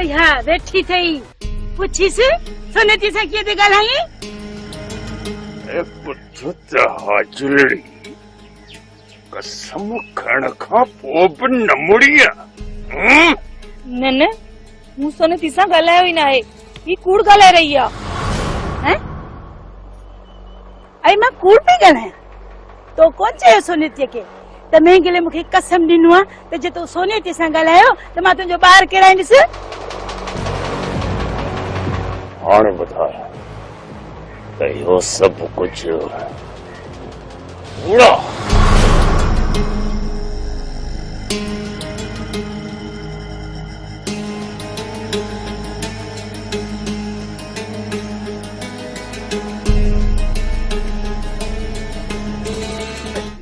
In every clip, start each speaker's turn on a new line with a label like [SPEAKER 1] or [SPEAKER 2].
[SPEAKER 1] भैया बैठी थी पूछी से सोनेती से किए थे गलाई
[SPEAKER 2] ए पुछत हाजरी कसम खण खा पोब नमुड़िया
[SPEAKER 3] न हूं सोनेती से गलायो ही ना है ये कूड़ गलाए रही है
[SPEAKER 1] आई मां कूड़ पे गलाया तो कौन चाहिए सोनेती के तमें गले मुखे कसम दिनुआ ते जे तो सोनेती से गलायो तो मां तुझो बाहर केराइंदिस
[SPEAKER 2] हाणे बता त इहो सब कुछ उड़ा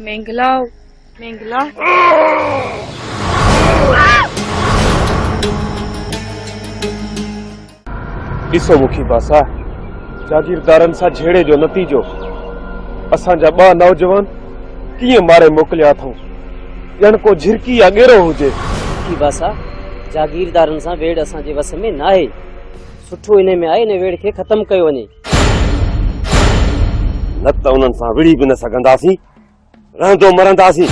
[SPEAKER 3] मेंगलाओ मेंगला
[SPEAKER 4] ॾिसो मुखी बासा जागीरदारनि सां झेड़े जो नतीजो असांजा ॿ नौजवान कीअं मारे मोकिलिया अथऊं ॼण को झिरकी या ॻेरो हुजे
[SPEAKER 5] मुखी बासा जागीरदारनि सां वेड़ असांजे वस में न आहे सुठो इन में आहे इन वेड़ खे ख़त्म कयो वञे
[SPEAKER 4] न त उन्हनि सां विड़ी बि न सघंदासीं रहंदो मरंदासीं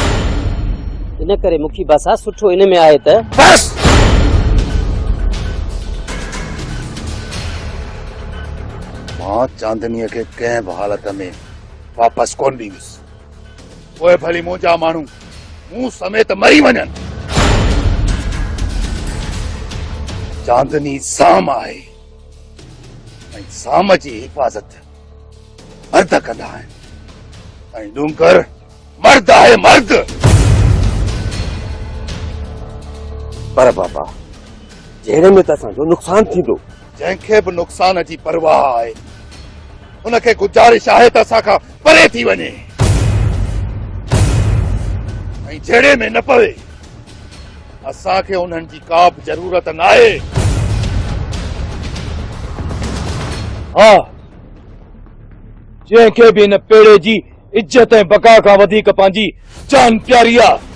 [SPEAKER 5] इन करे मुखी बासा सुठो इन में आहे त
[SPEAKER 4] बस
[SPEAKER 2] मां चांदनीअ खे कंहिं बि हालत में वापसि कोन ॾींदुसि पोइ भली मुंहिंजा माण्हू मूं समेत मरी वञनि चांदनी साम आहे ऐं साम जी हिफ़ाज़त मर्द कंदा आहिनि ऐं डूंगर मर्द आहे मर्द
[SPEAKER 4] पर बाबा जहिड़े में त असांजो नुक़सान थींदो
[SPEAKER 2] जंहिंखे बि नुक़सान जी परवाह आहे उनखे गुज़ारिश आहे त असांखां परे थी वञे ऐं जहिड़े में न पवे असांखे उन्हनि जी का बि ज़रूरत न आहे
[SPEAKER 4] हा जंहिंखे बि इन पेड़े जी इज्जत ऐं बका खां वधीक पंहिंजी जान प्यारी आहे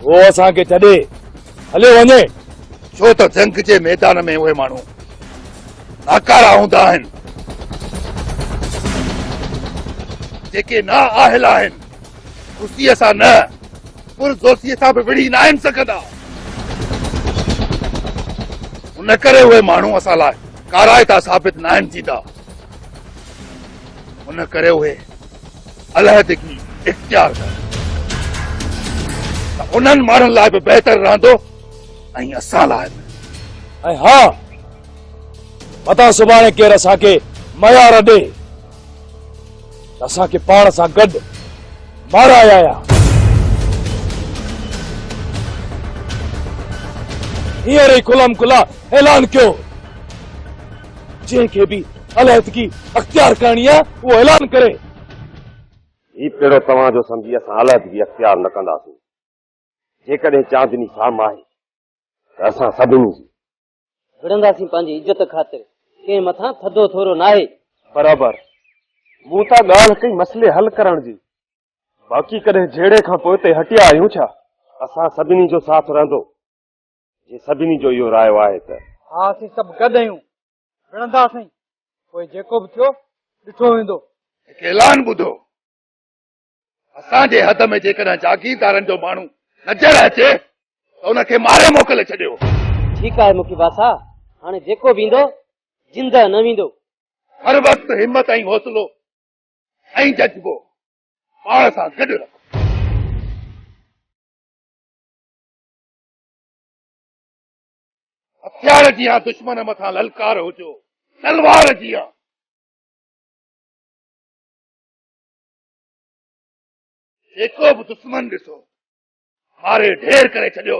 [SPEAKER 4] वो असांखे छॾे हलियो वञे
[SPEAKER 2] छो त जंग जे मैदान में उहे माण्हू नाकारा हूंदा आहिनि जेके ना आहिल आहिनि ख़ुशीअ सां न पुरज़ोशीअ सां बि विड़ी न आहिनि सघंदा उन करे उहे माण्हू असां लाइ काराइता साबित न आहिनि थींदा उन करे उहे अलहदगी इख्तियार कनि त उन्हनि माण्हुनि लाइ बि बहितर रहंदो ऐं असां लाइ बि
[SPEAKER 4] ऐं हा मता सुभाणे केरु असांखे मयार ॾे त असांखे पाण सां गॾु माराए आया हींअर ई खुलम खुला ऐलान कयो जंहिंखे बि अलहदगी अख्तियार करणी आहे उहो ऐलान करे ही पहिरियों तव्हांजो सम्झी असां अलहदगी अख्तियार न कंदासीं जेकॾहिं चांदनी साम आहे त असां सभिनी जी
[SPEAKER 5] विढ़ंदासीं पंहिंजी इज़त ख़ातिर कंहिं मथां थधो थोरो न आहे
[SPEAKER 4] बराबर मूं त ॻाल्हि कई मसइले हल करण जी बाक़ी कॾहिं झेड़े खां पोइ ते हटिया आहियूं छा असां सभिनी जो साथ रहंदो जे सभिनी जो इहो रायो आहे त
[SPEAKER 6] हा असीं सभु गॾु आहियूं विढ़ंदासीं पोइ जेको बि थियो ॾिठो वेंदो
[SPEAKER 2] हिकु ऐलान ॿुधो असांजे हद में जेकॾहिं जागीरदारनि जो माण्हू नज़र अचे त उनखे मारे मोकिले छॾियो
[SPEAKER 5] ठीकु आहे मुखी बासा हाणे जेको बि ईंदो जिंदा न वेंदो
[SPEAKER 2] हर वक़्तु हिम्मत ऐं हौसलो ऐं जज़्बो पाण सां गॾु रखो हथियार जीअं दुश्मन मथां ललकार हुजो तलवार जीअं जेको बि दुश्मन ॾिसो मारे ढेर करे छॾियो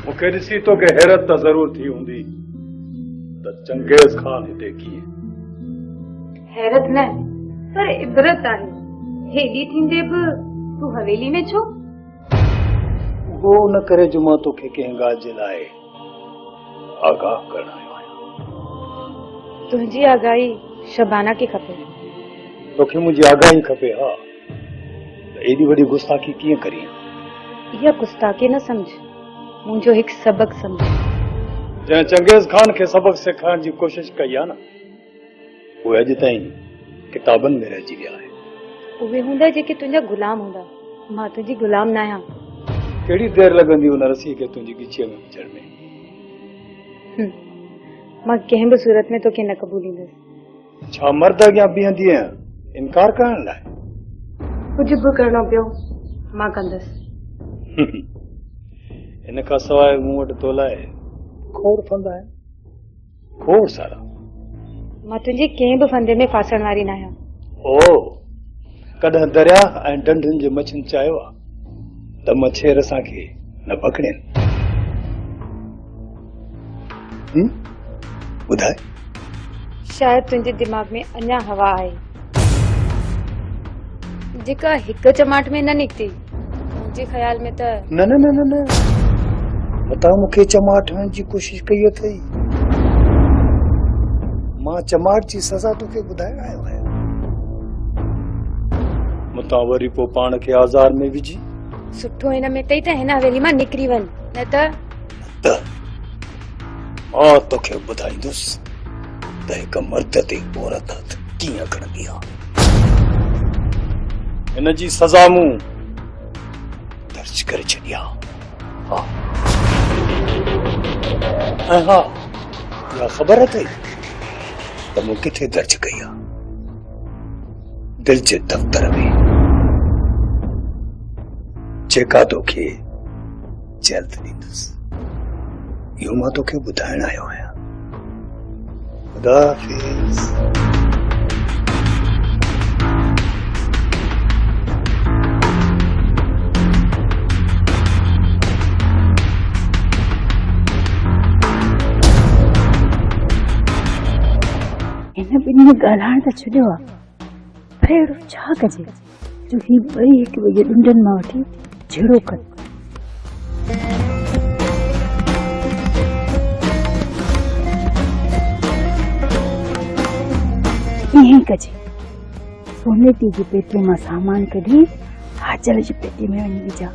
[SPEAKER 7] मूंखे ॾिसी तोखे हैरत त ज़रूर थी हूंदी त चंगेज़ खान हिते कीअं
[SPEAKER 3] हैरत न पर इबरत आहे हेॾी थींदे बि तूं हवेली में छो
[SPEAKER 7] वो न करे जो मां तोखे कंहिं ॻाल्हि जे लाइ आगाह करण आयो आहियां
[SPEAKER 3] तुंहिंजी आगाही शबाना खे खपे
[SPEAKER 7] तोखे मुंहिंजी आगाही खपे हा एडी वडी गुस्ताखी कीअं करी?
[SPEAKER 3] इहा गुस्ताखी न समझ, मुंहिंजो हिकु सबक समझ।
[SPEAKER 7] जंहिं चंगेज़ खान खे सबक सेखारण जी कोशिश कई आहे न, उहे अॼु ताईं किताबनि में रहिजी विया आहे।
[SPEAKER 3] उहे हूंदा जेके तुंहिंजा गुलाम हूंदा, मां तुंहिंजी गुलाम न आहियां।
[SPEAKER 7] केड़ी देर लॻंदी उन रसी खे तुंहिंजी गिचीअ में विझण में?
[SPEAKER 3] मां कंहिं बि सूरत में तोखे न क़बूलींदसि।
[SPEAKER 7] छा मर्द अॻियां बीहंदी आहियां इनकार करण लाइ?
[SPEAKER 3] कुझु बि करणो पियो मां कंदसि।
[SPEAKER 7] इन खां सवाइ मूं वटि तो लाइ खोड़ फंदा आहिनि, खोड़ सारा।
[SPEAKER 3] मां तुंहिंजे कंहिं बि फंदे में फासण वारी न आहियां।
[SPEAKER 7] ओ, कॾहिं दरिया ऐं डंडुनि जे मछियुनि चाहियो आहे त मछेर असांखे न पकड़नि? ॿुधाए।
[SPEAKER 3] शायदि तुंहिंजे दिमाग़ में अञा हवा आहे जेका हिकु चमाट में न निकिती। मुंहिंजे ख़्याल में त
[SPEAKER 7] न न न न न मता मूंखे चमाट हणण जी कोशिश कई अथई। मां चमाट जी सज़ा तोखे ॿुधाइण आयो आहियां। मता वरी पोइ पाण खे आज़ार में विझी
[SPEAKER 3] सुठो हिन में अथई त हिन हवेली मां निकिरी वञ, न त
[SPEAKER 7] मां तोखे ॿुधाईंदुसि त हिकु मर्द ते औरत हथ कीअं खणंदी आहे। हिन जी सज़ा मूं दर्ज करे छॾी आहे। हा ऐं हा, इहा ख़बर अथई त मूं किथे दर्ज कई आहे? दिल जे दफ़्तर में, जेका तोखे जल्द ॾींदुसि। इहो मां तोखे ॿुधाइण आयो आहियां। ख़ुदा हाफ़िज़।
[SPEAKER 1] हिन ॿिन्ही में ॻाल्हाइण त छॾियो आहे, पर अहिड़ो छा कजे जो ही ॿई हिकु ॿिए जे ॾुंडनि मां वठी झेड़ो कनि। ईअं कजे, सोनेती जी पेटीअ मां सामान कढी हाजल जी पेटी में वञी विझा।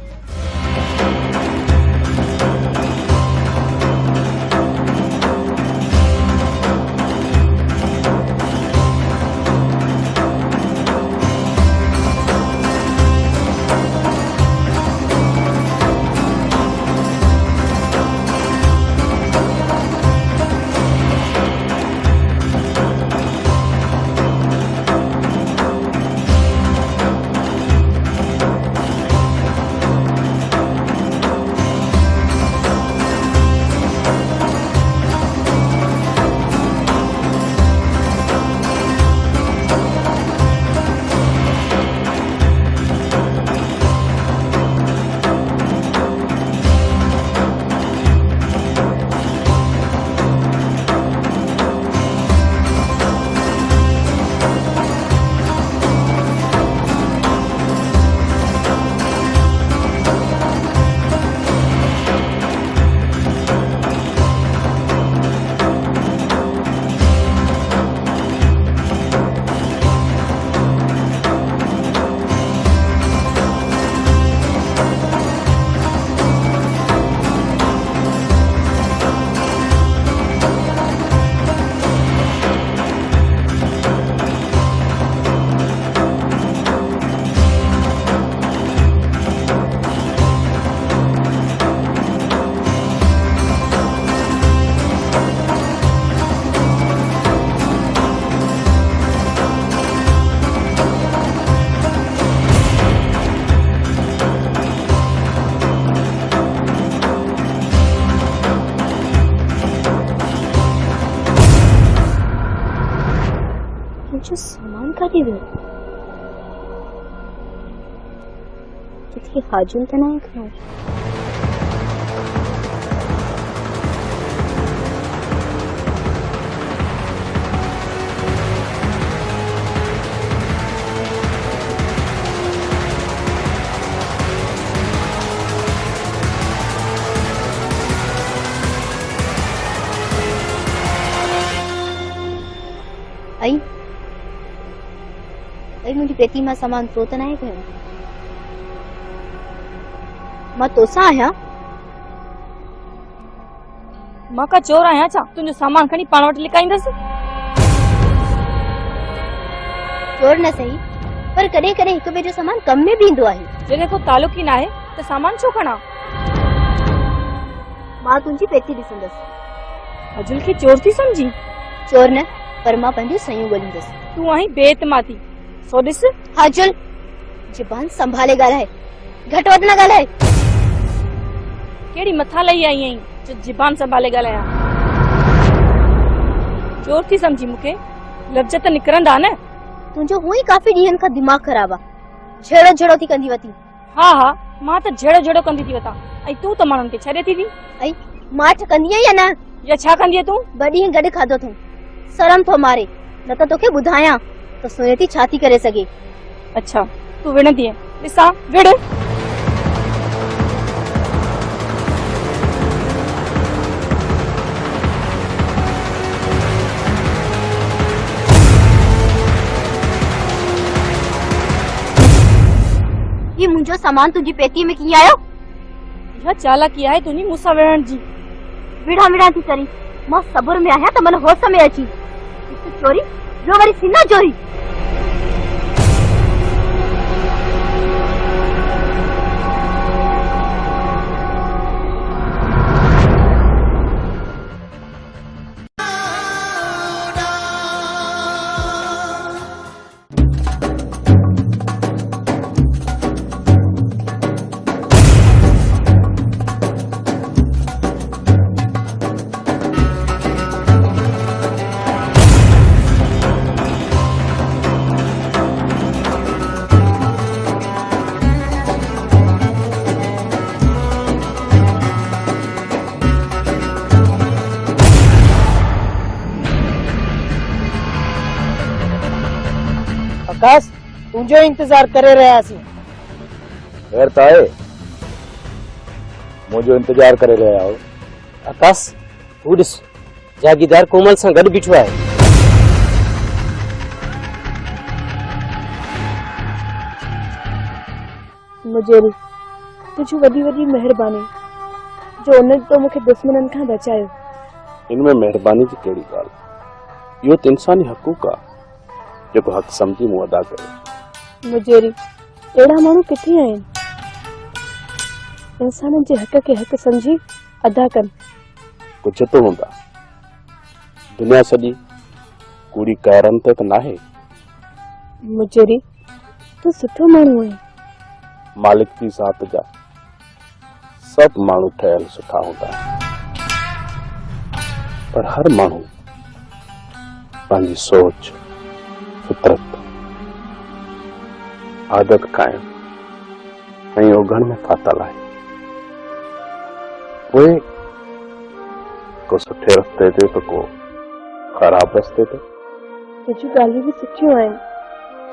[SPEAKER 8] जो सामान काढी वियो किथे हाजुन त न खणो। आई मुझे पेटी में सामान तो नहीं कयो। मां तोसां आहियां।
[SPEAKER 3] मां का चोर आहियां छा तुंहिंजो सामान खणी पाण वटि लिकाईंदसि?
[SPEAKER 8] चोर न सही, पर कॾहिं कॾहिं हिक ॿिए जो सामान कम में बि ईंदो आहे।
[SPEAKER 3] जॾहिं को तालुक ई न आहे त सामान छो खणा?
[SPEAKER 8] मां तुंहिंजी पेती ॾिसंदसि।
[SPEAKER 3] अजुल खे चोर थी समझी?
[SPEAKER 8] चोर न, पर मां पंहिंजूं सयूं ॻोल्हींदसि।
[SPEAKER 3] तूं आहीं बेइतमादी। सो ॾिस,
[SPEAKER 8] हाजुल, ज़ुबान संभाले ॻाल्हाए, घटि वधि न ॻाल्हाए।
[SPEAKER 3] कहिड़ी मथा लही आई आहीं जो ज़ुबान संभाले ॻाल्हायां? चोर थी समझी मूंखे? लफ़्ज़ त निकिरंदा न।
[SPEAKER 8] तुंहिंजो हूअं ई काफ़ी ॾींहंनि खां दिमाग़ ख़राब आहे। झेड़ो झेड़ो थी कंदी वती।
[SPEAKER 3] हा हा, मां त झेड़ो झेड़ो कंदी थी वतां, ऐं तूं त माण्हुनि खे छॾे थी दी।
[SPEAKER 8] ऐं माठ कंदी आहीं या न?
[SPEAKER 3] या छा कंदी तूं?
[SPEAKER 8] ॿ ॾींहं गॾु खाधो अथऊं, शर्म थो मारे, न त तोखे ॿुधायां त सुनिती छा थी करे सघे।
[SPEAKER 3] अच्छा, तूं विढ़ंदी आहे, ॾिसां विढ़।
[SPEAKER 8] ये मुंहिंजो सामान तुंहिंजी पेतीअ में कीअं आयो?
[SPEAKER 3] इहा चालाकी आहे तुंहिंजी मूंसां विढ़ण जी।
[SPEAKER 8] विढ़ा विढ़ा थी करी, मां सब्र में आहियां त मन होश में अची। हिकु चोरी, ॿियो वरी सीना चोरी।
[SPEAKER 5] आकाश, तुंहिंजो इंतजार करे रहियासीं।
[SPEAKER 2] ख़ैर त आहे, मुंहिंजो इंतजार करे रहिया हो।
[SPEAKER 5] आकाश, तूं ॾिस, जागीरदार कोमल सां गॾु बीठो आहे।
[SPEAKER 3] मुजेरी, तुझी वॾी वॾी महिरबानी जो उन तो मूंखे दुश्मननि खां बचायो।
[SPEAKER 4] इनमें महिरबानी जी कहिड़ी ॻाल्हि? इहो त इंसानी हक़ूक़ आहे जेको हक़ समझी मूं अदा करे।
[SPEAKER 3] मुजेरी, अहिड़ा माण्हू किथे आहिनि इंसाननि जे हक़ खे हक़ समझी अदा कनि?
[SPEAKER 4] कुझु त हूंदा, दुनिया सॼी कूड़ी कहरनि ते त नाहे।
[SPEAKER 3] मुजेरी, तूं सुठो माण्हू आहीं।
[SPEAKER 4] मालिक जी ज़ात जा सभु माण्हू ठहियल सुठा हूंदा, पर हर माण्हू पंहिंजी सोच, फितरत, आदत कायम ऐं उघण में फाथल आहे। उहे को सुठे रस्ते ते त को ख़राब रस्ते ते।
[SPEAKER 3] तुझी ॻाल्हियूं बि सुठियूं आहिनि।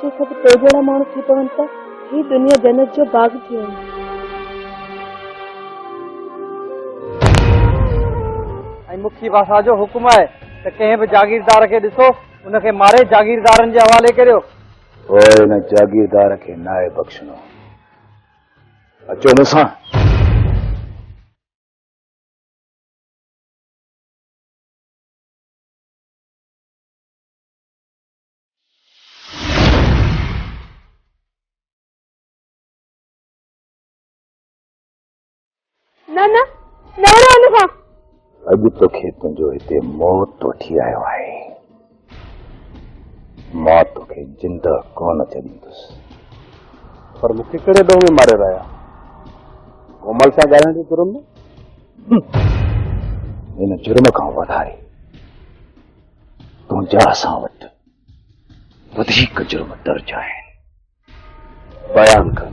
[SPEAKER 3] जे सभु टे जहिड़ा माण्हू थी पवनि त ही दुनिया जन्नत जो बाग़ थी वञे।
[SPEAKER 6] ऐं मुखी भाषा जो हुकुम आहे त कंहिं बि जागीरदार खे ॾिसो उनखे मारे जागीरदारनि जे हवाले करियो।
[SPEAKER 2] ओए, हिन जागीरदार खे नाहे बख़्शणो। अचो मूंसां।
[SPEAKER 3] न न न रहण सां।
[SPEAKER 2] अॼु तोखे तुंहिंजो हिते मौत वठी आयो आहे। मां तोखे जिंदा कोन छॾींदुसि।
[SPEAKER 4] पर मूंखे कहिड़े ॾोह में मारे रहिया? कोमल सां ॻाल्हाइण जे जुर्म में?
[SPEAKER 2] हिन जुर्म खां वधारे तुंहिंजा असां वटि वधीक जुर्म दर्ज आहिनि। बयान कर,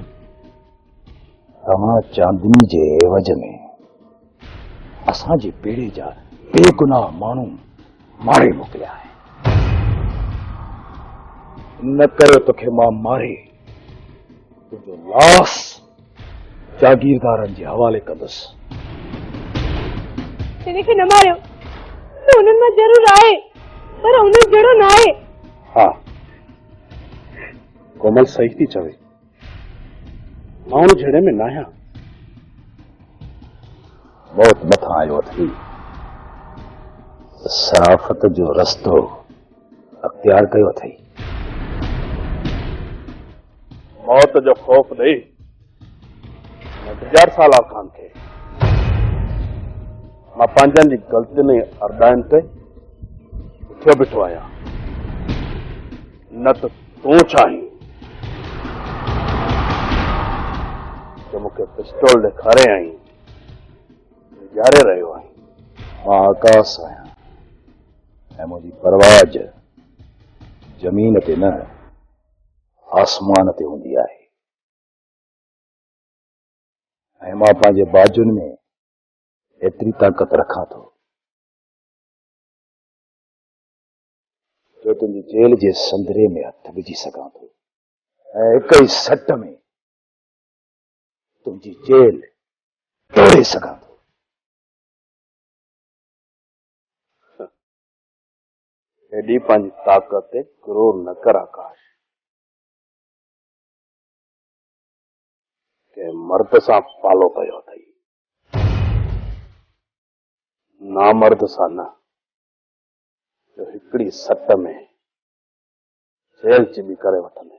[SPEAKER 2] तव्हां चांदनी जे एवज में असांजे बेड़े जा बेगुनाह माण्हू मारे मोकिलिया आहिनि। न करे तोखे मां मारे तुंहिंजो लाश जागीरदारनि जे हवाले कंदुसि।
[SPEAKER 3] हिनखे न मारियो त हुननि मां ज़रूर आहे, पर हुन जहिड़ो न आहे।
[SPEAKER 4] हा, कोमल सही थी चवे, माण्हू जहिड़े में न आहियां,
[SPEAKER 7] बहुत मथां आयो थी। सराफत जो रस्तो अख्तियार कयो थई।
[SPEAKER 4] मौत जो खौफ़ ॾेई इंतजार सालार खान खे मां पंहिंजनि जी ग़लतियुनि अरदाइनि ते उथियो बीठो आहियां। न त तूं चाहीं जो मूंखे पिस्टोल ॾेखारे आई गुज़ारे रहियो आहीं।
[SPEAKER 7] मां आकाश आहियां ऐं मुंहिंजी परवाज ज़मीन ते न आसमान ते हूंदी आहे। ऐं मां पंहिंजे बाजुनि में एतिरी ताक़त रखां थो जो तुंहिंजी जेल जे संदरे में हथ विझी सघां थो ऐं हिक ई सट में तुंहिंजी जेल तोड़े सघां थो।
[SPEAKER 4] एॾी पंहिंजी ताक़त ते गुरूर न कर आकाश। के मर्द सां पालो पियो अथई, नामर्द सां न, जो हिकिड़ी सट में जेल चिबी करे वठंदे।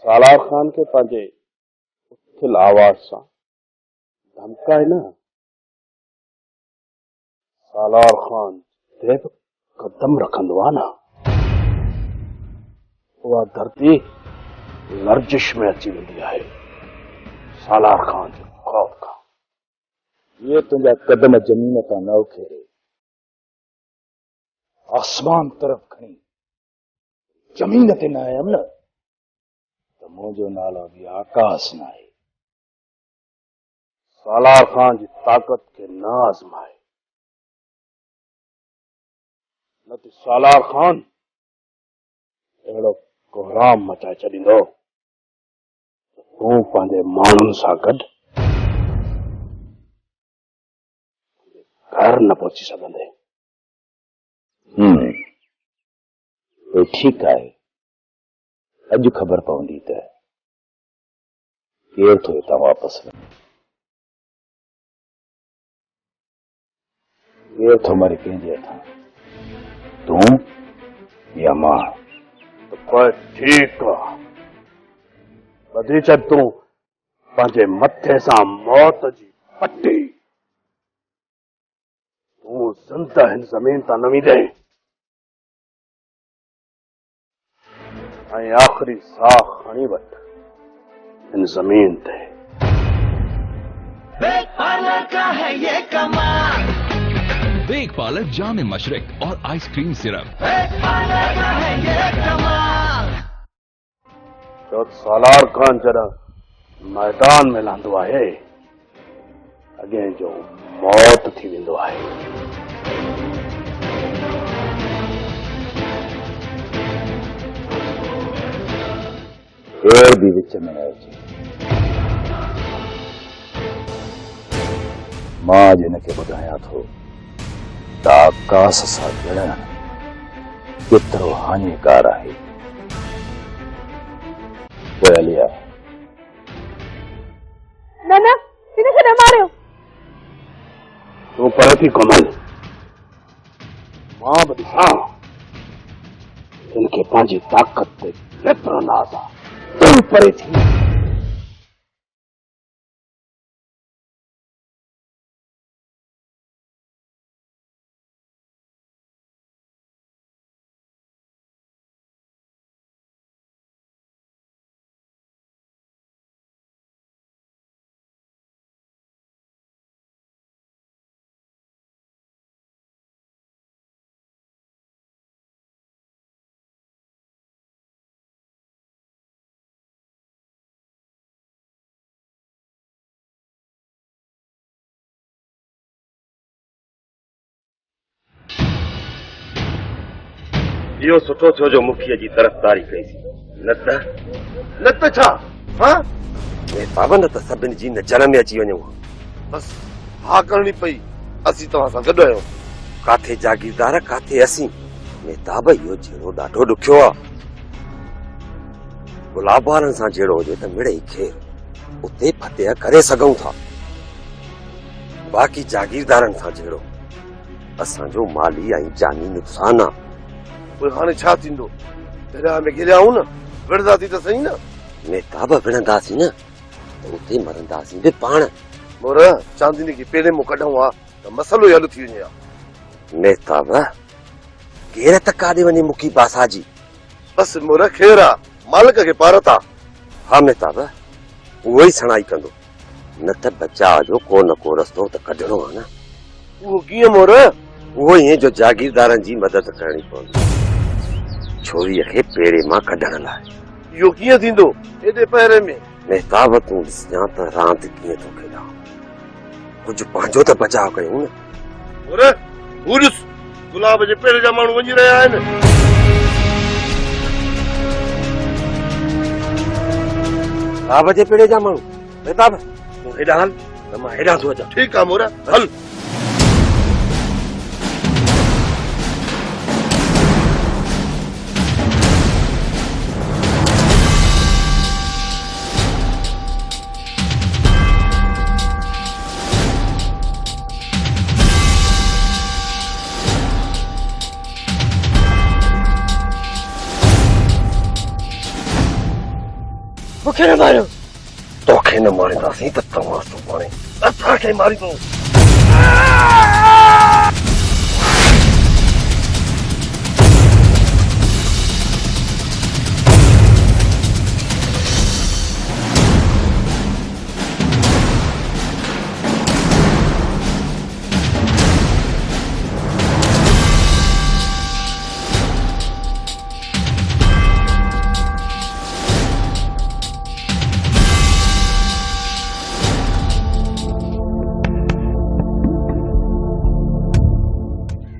[SPEAKER 4] सालार खान खे पंहिंजे उथिल आवाज़ सां धमकाए न। सालार खान ते बि कदम रखंदो आहे न, उहा धरती लर्जिश में अची वेंदी आहे सालार खान जे खौफ खां।
[SPEAKER 7] ये तुंहिंजा कदम ज़मीन तां न उखेरे आसमान तरफ़ खणी ज़मीन ते न आयमि न त मुंहिंजो नालो बि आकाश न आहे।
[SPEAKER 4] सालार खान जी ताक़त खे न आज़माए, न त सालार खान अहिड़ो कोहराम मचाए छॾींदो तूं पंहिंजे माण्हुनि सां गॾु घर न पहुची सघंदे।
[SPEAKER 7] ठीकु आहे, अॼु ख़बर पवंदी त केरु थो हितां वापसि वञे, केरु थो मरे कंहिंजे हथां, तूं या मां।
[SPEAKER 4] पर ठीकु आहे, ॿधी छॾ तूं पंहिंजे मथे सां मौत जी पटी। तूं ज़िंदा हिन ज़मीन तां न वेंदे ऐं आख़िरी साह खणी वठ हिन ज़मीन ते।
[SPEAKER 9] वेग पालक जाम मशरक और आइसक्रीम सिरप।
[SPEAKER 4] तो सालार खान जॾहिं मैदान में लहंदो आहे अॻे जो मौत थी वेंदो आहे।
[SPEAKER 7] केर बि विच में न अचे। मां अॼु हिनखे ॿुधायां थो त आकाश सां जुड़णु केतिरो हानिकार आहे। पोइ हली आ।
[SPEAKER 8] न न, हिनखे न मारियो।
[SPEAKER 4] तूं परे थी कोमल, मां बि ॾिसां हिनखे पंहिंजी ताक़त ते केतिरो नाज़ आहे। तूं परे थी। इहो सुठो थियो जो मुखीअ जी तरफ़दारी कईसीं, न त छा? हाँ
[SPEAKER 10] पाबंद त सभिनी जी नज़र में अची वञूं।
[SPEAKER 4] बस हा करणी पई। असीं तव्हां सां गॾु आहियूं।
[SPEAKER 10] काथे जागीरदार काथे असीं, मेहताब इहो जहिड़ो ॾाढो ॾुखियो आहे। गुलाब वारनि सां जहिड़ो हुजे त मिड़े ई खेर, उते फतेह करे सघूं था। बाक़ी जागीरदारनि सां जहिड़ो असांजो माली ऐं जानी नुक़सान आहे।
[SPEAKER 4] हाणे छा थींदो? दरिया में गिरिया आहियूं न, विढ़ंदासीं त सही न।
[SPEAKER 10] मेहताब विढ़ंदासीं न त उते मरंदासीं बि पाण।
[SPEAKER 4] मोर चांदनी खे पेरे मां कढूं हा त मसलो हल थी वञे हा।
[SPEAKER 10] मेहताब केर त काॾे वञे मुखी बासाजी।
[SPEAKER 4] बस मोर खेर आहे, मालिक खे पारत आहे।
[SPEAKER 10] हा मेहताब उहो ई सणाई कंदो, न त बचाव जो को न को रस्तो त कढणो आहे न।
[SPEAKER 4] उहो कीअं मोर?
[SPEAKER 10] उहो ई जो जागीरदारनि जी मदद करणी पवंदी छोरीअ खे पेड़े मां कढण लाइ।
[SPEAKER 4] इहो कीअं थींदो एॾे पहिरे में?
[SPEAKER 10] मेहताब तूं ॾिसजां त रांदि कीअं थो खेॾां, कुझु पंहिंजो त बचाव कयूं न।
[SPEAKER 4] मोर हू ॾिस, गुलाब जे पेड़ जा माण्हू वञी रहिया आहिनि।
[SPEAKER 10] गुलाब जे पेड़े जा माण्हू? मेहताब तूं हेॾां हल त मां हेॾां थो अचां।
[SPEAKER 4] ठीकु आहे मोर, हल।
[SPEAKER 10] मूंखे न मारियो। तोखे न मारींदासीं त तव्हां सुभाणे असांखे मारींदो।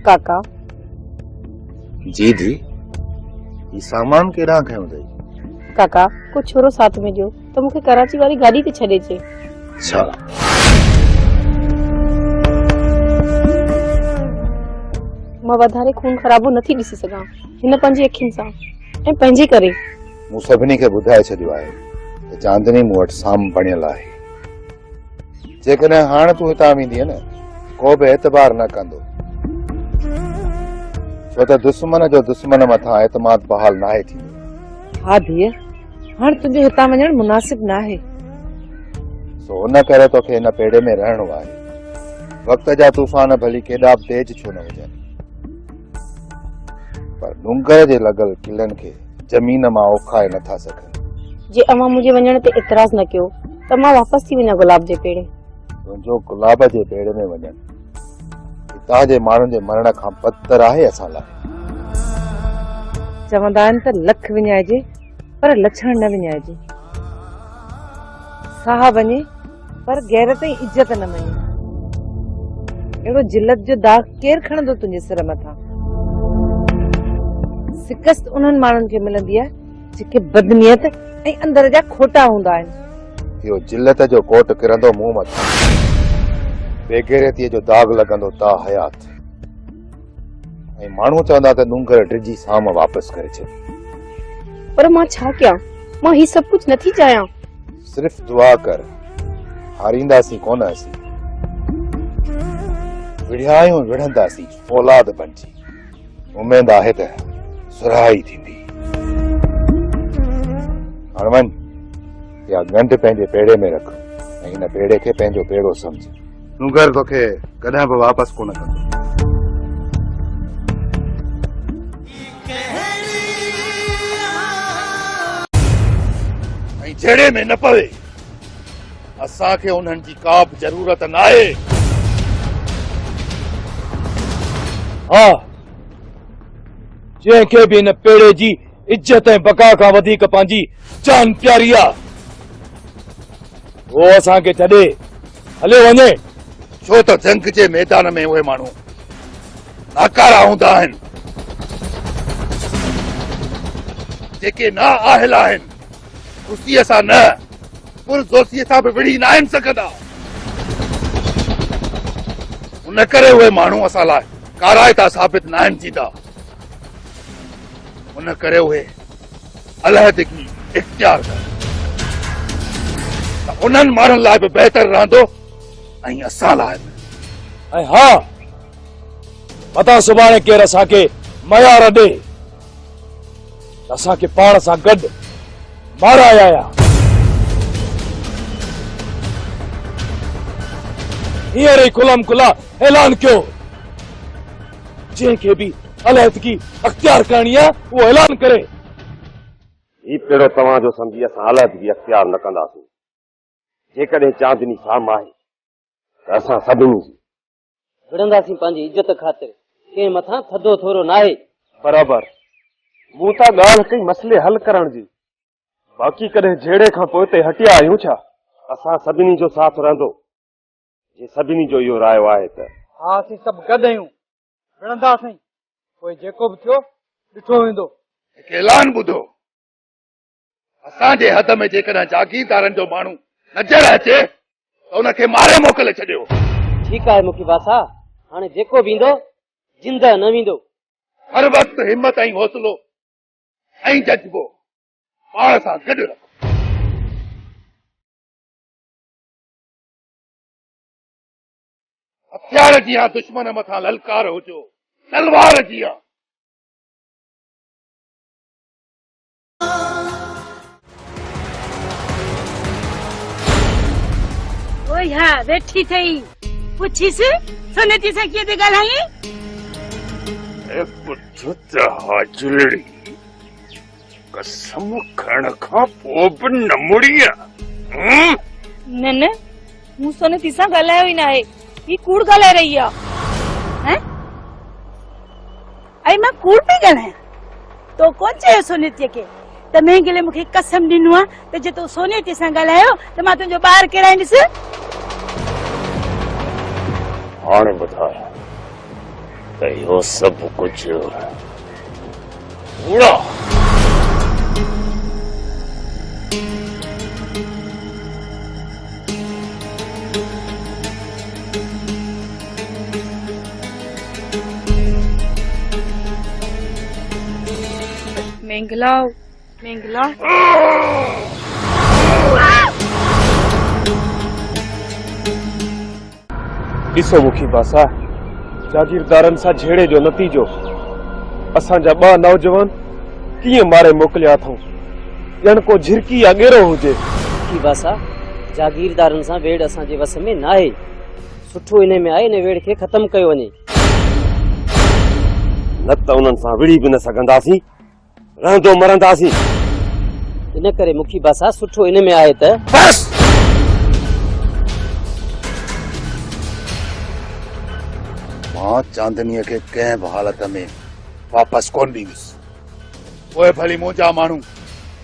[SPEAKER 3] काका
[SPEAKER 2] जी दी, ये सामान केड़ा खयो अथई?
[SPEAKER 3] काका को छोरो साथ में ॾियो त मूंखे कराची वारी गाॾी ते छॾे अचे।
[SPEAKER 2] अच्छा
[SPEAKER 3] मां वधारे खून ख़राबो नथी ॾिसी सघां हिन पंहिंजी अखियुनि सां ऐं पंहिंजे करे।
[SPEAKER 2] मूं सभिनी खे ॿुधाए छॾियो आहे त चांदनी मूं वटि साम बणियल आहे। जेकॾहिं हाणे तूं हितां वेंदीअ न को बि एतबार न कंदो, छो त दुश्मन जो दुश्मन मथां एतमाद बहाल नाहे थींदो।
[SPEAKER 3] हा धीअ, हाणे तुंहिंजो हितां वञणु मुनासिब न आहे।
[SPEAKER 2] सो उन करे तोखे हिन पेड़े में रहणो आहे। वक़्त जा तूफ़ान भली केॾा बि तेज छो न हुजनि, पर डूंगर जे लॻल किलनि खे ज़मीन मां औखाए नथा सघनि।
[SPEAKER 3] जे अवां मुंहिंजे वञण ते इतराज़ न कयो त मां वापसि थी वञा गुलाब जे पेड़े।
[SPEAKER 2] तुंहिंजो गुलाब जे पेड़ में वञणु हितां जे माण्हुनि जे मरण खां बदतर आहे असां लाइ।
[SPEAKER 3] चवंदा आहिनि त लख विञाइजे पर लछण न विञाइजे। साह वञे पर गैरत ऐं इज्जत न वञे। अहिड़ो जिलत जो दाग केरु खणंदो तुंहिंजे सिर मथां? शिकस्त उन्हनि माण्हुनि खे मिलंदी आहे जेके बदनियत ऐं अंदर जा खोटा हूंदा आहिनि।
[SPEAKER 2] इहो जिलत जो कोट किरंदो मुंहुं मथां, बेगैरतीअ जो दाग लॻंदो ता हयात, ऐं माण्हू चवंदा त डूंगर डिॼी साम वापसि करे छॾी।
[SPEAKER 3] पर मां छा कयां? मां ही सभु कुझु नथी चाहियां।
[SPEAKER 2] सिर्फ़ दुआ कर, हारींदासीं कोन असीं, विढ़ियायूं विढ़ंदासीं औलाद बणिजी। उमेद आहे त सुराई थींदी। हाणे वञ, या गंढ पंहिंजे पेड़े में रख ऐं हिन पेड़े खे पंहिंजो पेड़ो सम्झ। डूंगर तोखे कॾहिं बि वापसि कोन कंदो। ऐं जहिड़े में न पवे, असांखे उन्हनि जी का बि ज़रूरत न आहे।
[SPEAKER 11] हा, जंहिंखे बि हिन पेड़े जी इज्जत ऐं बका खां वधीक पंहिंजी जान प्यारी आहे, उहो असांखे छॾे हलियो वञे।
[SPEAKER 2] छो त जंग जे मैदान में उहे माण्हू नाकारा हूंदा आहिनि, जेके ना आहिल आहिनि, कुर्सीअ सां न पुरज़ोशीअ सां बि विढ़ी न आहिनि सघंदा। उन करे उहे माण्हू असां लाइ काराइता साबित न आहिनि थींदा। उन करे उहे अलहदगी इख्तियार कनि। त उन्हनि माण्हुनि लाइ बि बहितर रहंदो ऐं असां लाइ बि।
[SPEAKER 11] ऐं हा मता सुभाणे केरु असांखे मयार ॾे त असांखे पाण सां गॾु माराया आया। हींअर ई खुलम खुला ऐलान कयो जंहिंखे बि अलहदगी अख्तियार करणी आहे उहो ऐलान करे।
[SPEAKER 4] ही पहिरियों तव्हांजो सम्झी असां अलहदगी अख्तियार न कंदासीं। जेकॾहिं चांदनी साम आहे त असां सभिनी जी
[SPEAKER 5] विढ़ंदासीं पंहिंजी इज़त ख़ातिर। कंहिं मथां थधो थोरो नाहे।
[SPEAKER 11] बराबर मूं त ॻाल्हि कई मसइले हल करण जी, बाक़ी कॾहिं जहिड़े खां पोइ ते हटिया आहियूं छा?
[SPEAKER 4] असां सभिनी जो साथ रहंदो जे सभिनी जो इहो रायो आहे त
[SPEAKER 6] हा असीं सभु गॾु आहियूं, विढ़ंदासीं, पोइ जेको बि थियो ॾिठो वेंदो।
[SPEAKER 2] हिकु ऐलान ॿुधो, असांजे हद में जेकॾहिं जागीरदारनि जो माण्हू नज़र अचे त उनखे मारे मोकिले छॾियो।
[SPEAKER 5] ठीकु आहे मुखी बासा, हाणे जेको बि ईंदो जिंदा न वेंदो।
[SPEAKER 2] हर वक़्तु हिम्मत ऐं हौसलो ऐं जज्बो पाण सां गॾु रखो। हथियार जी दुश्मन मथां ललकार हुजो, तलवार जी।
[SPEAKER 1] ओए हा वेठी थई पुछीस सोनेती सां कीअं थी ॻाल्हाई?
[SPEAKER 2] हाजुलड़ी कसम खण खां पोइ बि न मुड़ी आहे।
[SPEAKER 3] न न मूं सोनेती सां ॻाल्हायो ई न आहे, ही कूड़ ॻाल्हाए रही आहे।
[SPEAKER 1] ऐं मां कूड़ पई ॻाल्हायां? तो कोन चयो सोनेतीअ खे त महंगिले मूंखे कसम ॾिनो आहे त जे तूं सोनेती सां ॻाल्हायो त मां तुंहिंजो ॿार केराईंदसि।
[SPEAKER 4] हाणे ॿुधाए त इहो सभु कुझु
[SPEAKER 3] मेंगला मेंगला
[SPEAKER 11] ॾिसो मुखी बासा, जागीरदारनि सां झेड़े जो नतीजो असांजा 2 नौजवान कीअं मारे मोकिलिया अथऊं, ॼण को झिरकी या ॻेरो हुजे।
[SPEAKER 5] मुखी बासा, जागीरदारनि सां वेड़ असांजे वस में न आहे। सुठो इन में आहे इन वेड़ खे ख़तम कयो वञे।
[SPEAKER 4] न त उन्हनि सां विड़ी बि न सघंदासीं, रहंदो मरंदासीं।
[SPEAKER 5] इन करे मुखी बासा सुठो इन में आहे त
[SPEAKER 2] बस मां चांदनीअ खे कंहिं बि हालत में वापसि कोन ॾींदुसि। पोइ भली मुंहिंजा माण्हू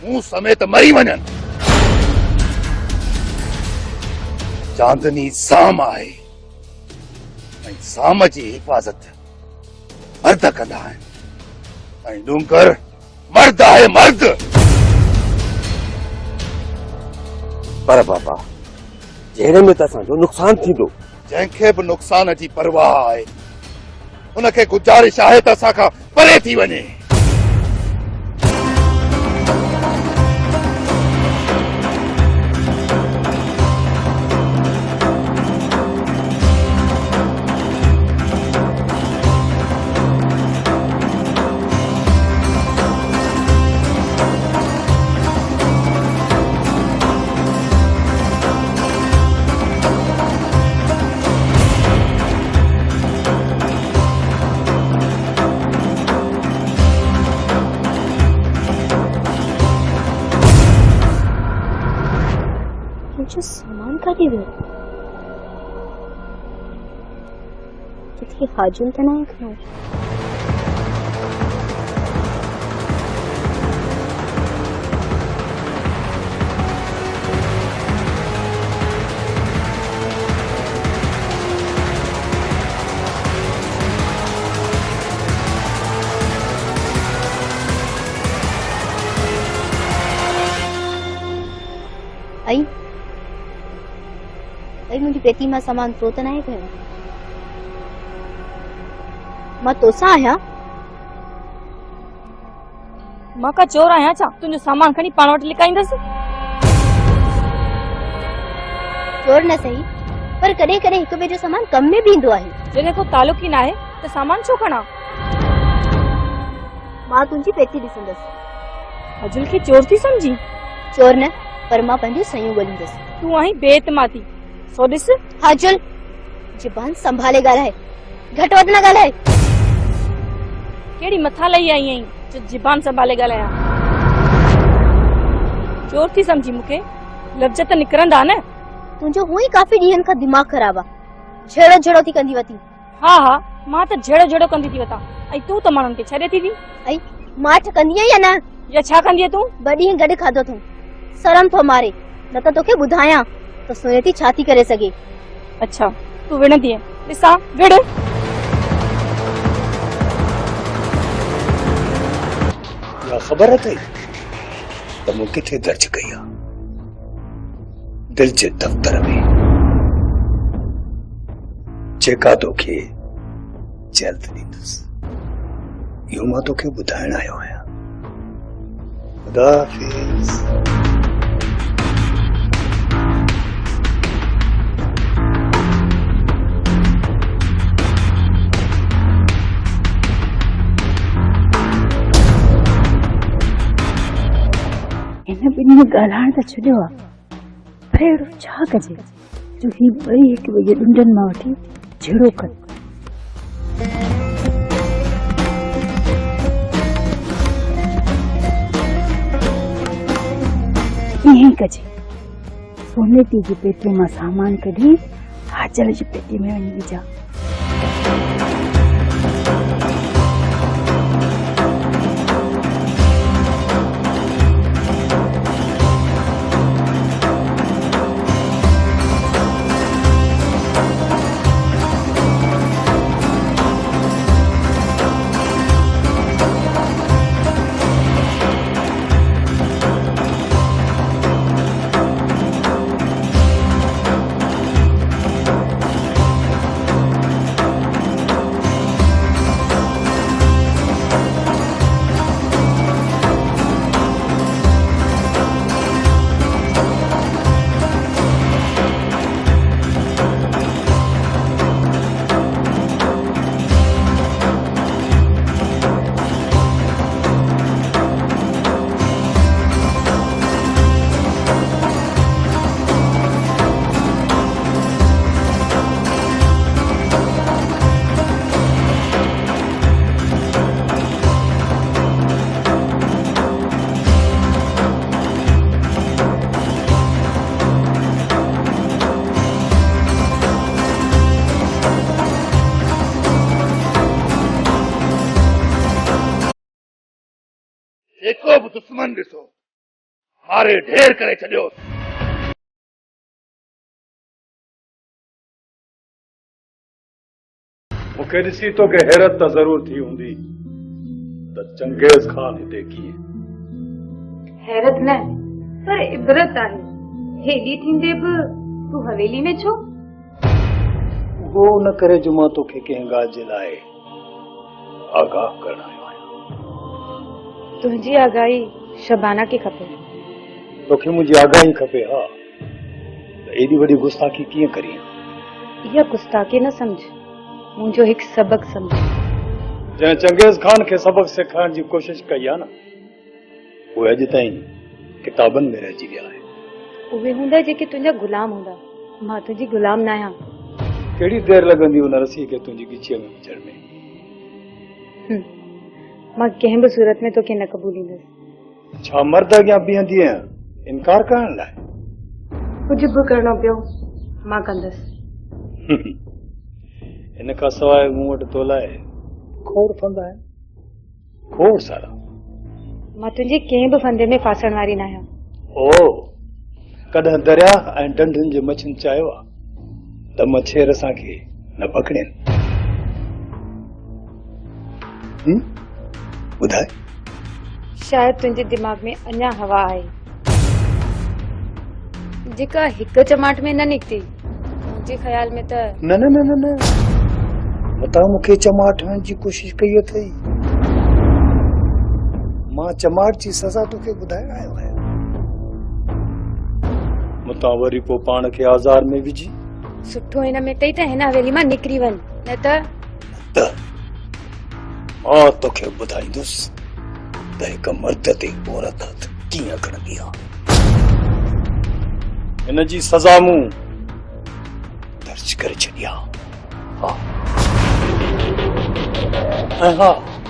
[SPEAKER 2] मूं समेत मरी वञनि। चांदनी साम आहे ऐं साम जी हिफ़ाज़त मर्द कंदा आहिनि ऐं डूंगर मर्द आहे मर्द।
[SPEAKER 4] पर बाबा जहिड़े में त असांजो नुक़सान थींदो।
[SPEAKER 2] जंहिंखे बि नुक़सान जी परवाह आहे उनखे गुज़ारिश आहे त असांखां परे थी वञे।
[SPEAKER 8] जो सामान काढी वियो किथे हाजुल त न आहे खणो। आई मुझी पेटी में सामान तो त नाहे गयो। मां तोसां आहियां?
[SPEAKER 3] मां का चोर आहियां छा तुंहिंजो सामान खणी पाण वटि लिकाईंदसि?
[SPEAKER 8] चोर न सही पर कॾहिं कॾहिं हिक ॿिए जो सामान कम में भी ईंदो आहे।
[SPEAKER 12] जॾहिं को तालुक ई न आहे त सामान छो खणा?
[SPEAKER 8] मां तुंहिंजी पेती ॾिसंदसि।
[SPEAKER 12] अजुल खे चोर थी समझी?
[SPEAKER 8] चोर न पर मां पंहिंजूं सयूं ॻोल्हींदसि।
[SPEAKER 12] तूं आहीं बेइतमादी। सो ॾिस।
[SPEAKER 8] हाजुल ज़बान संभाले ॻाल्हाए, घटि वधि न ॻाल्हाए।
[SPEAKER 12] केड़ी मथा लई आई आहीं जो ज़बान संभाले ॻाल्हायां? चोर थी समझी मूंखे? लफ़्ज़ त निकिरंदा न।
[SPEAKER 8] तुंहिंजो हूं ई काफ़ी ॾींहंनि खां दिमाग़ ख़राब आहे। झेड़ो झेड़ो थी कंदी वती।
[SPEAKER 12] हा हा मां त झेड़ो झेड़ो कंदी थी वता ऐं तूं त माण्हुनि खे छॾे थी दी।
[SPEAKER 8] ऐं माठ कंदी आहीं या न?
[SPEAKER 12] या छा कंदी तूं?
[SPEAKER 8] ॿ ॾींहं गॾु खाधो अथऊं, शर्म थो मारे। न त तोखे ॿुधायां त सुनेती छा थी करे सघे।
[SPEAKER 12] अच्छा तूं विढ़ंदी आहे, ॾिसां विढ़।
[SPEAKER 7] या ख़बर अथई त मूं किथे दर्ज कई आहे? दिल जे दफ़्तर में, जेका तोखे जल्द ॾींदुसि। इहो मां तोखे ॿुधाइण आयो आहियां। खुदा हाफ़िज़।
[SPEAKER 1] हिन ॿिन्ही में ॻाल्हाइण त छॾियो आहे, पर अहिड़ो छा कजे जो ही ॿई हिक ॿिए जे ॾुंडनि मां वठी झेड़ो कनि। ईअं ई कजे, सोनेती जी पेटी मां सामान कढी हाजल जी पेटी में वञी विझा।
[SPEAKER 2] जेको बि दुश्मन ॾिसो मारे ढेर करे छॾियो।
[SPEAKER 7] मूंखे ॾिसी तोखे हैरत त ज़रूर थी हूंदी त चंगेज़ ख़ान हिते कीअं।
[SPEAKER 13] हैरत न पर इबरत आहे। हेॾी थींदे बि तूं हवेली में छो?
[SPEAKER 7] उहो न करे जो मां तोखे कंहिं ॻाल्हि जे लाइ आगाह करण आयो आहियां।
[SPEAKER 13] तुंहिंजी आगाही शबाना खे खपे।
[SPEAKER 7] तोखे मुंहिंजी आगाही खपे? हा त एॾी वॾी गुस्ताखी कीअं करी?
[SPEAKER 13] इहा गुस्ताखी न समझ, मुंहिंजो हिकु सबक समझ।
[SPEAKER 7] जंहिं चंगेज़ ख़ान खे सबक सेखारण जी कोशिश कई आहे न, उहे अॼु ताईं किताबनि में रहिजी विया आहिनि।
[SPEAKER 13] उहे हूंदा जेके तुंहिंजा गुलाम हूंदा। मां तुंहिंजी गुलाम न आहियां।
[SPEAKER 7] केड़ी देर लगंदी उन रसी खे तुंहिंजी गिचीअ में विझण में?
[SPEAKER 13] मां कंहिं बि सूरत में तोखे न क़बूलींदसि।
[SPEAKER 7] छा मर्द अॻियां बीहंदी आहियां इनकार करण लाइ?
[SPEAKER 13] कुझु बि करणो पियो मां कंदसि।
[SPEAKER 7] इन खां सवाइ मूं वटि तो लाइ खोड़ फंद आहिनि, खोड़ सारा।
[SPEAKER 13] मां तुंहिंजे कंहिं बि फंदे में फासण वारी न आहियां।
[SPEAKER 7] ओ कॾहिं दरिया ऐं डंडनि जे मछियुनि चाहियो आहे त मछेर असांखे न पकड़नि? ॿुधाए।
[SPEAKER 13] शायदि तुंहिंजे दिमाग़ में अञा हवा आहे जेका हिकु चमाट में न निकिती। मुंहिंजे ख़्याल में त
[SPEAKER 7] न न न न न मता मूंखे चमाट हणण जी कोशिश कई अथई। मां चमाट जी सज़ा तोखे ॿुधाइण आयो आहियां। मुतां वरी पोइ पाण खे आज़ार में विझी
[SPEAKER 13] सुठो हिन में तई त हिन हवेली मां निकिरी वञ न त
[SPEAKER 7] मां तोखे ॿुधाईंदुसि त हिक मर्द ते औरत हथ कीअं खणंदी आहे। हिन जी सज़ा मूं दर्ज करे छॾी आहे। हा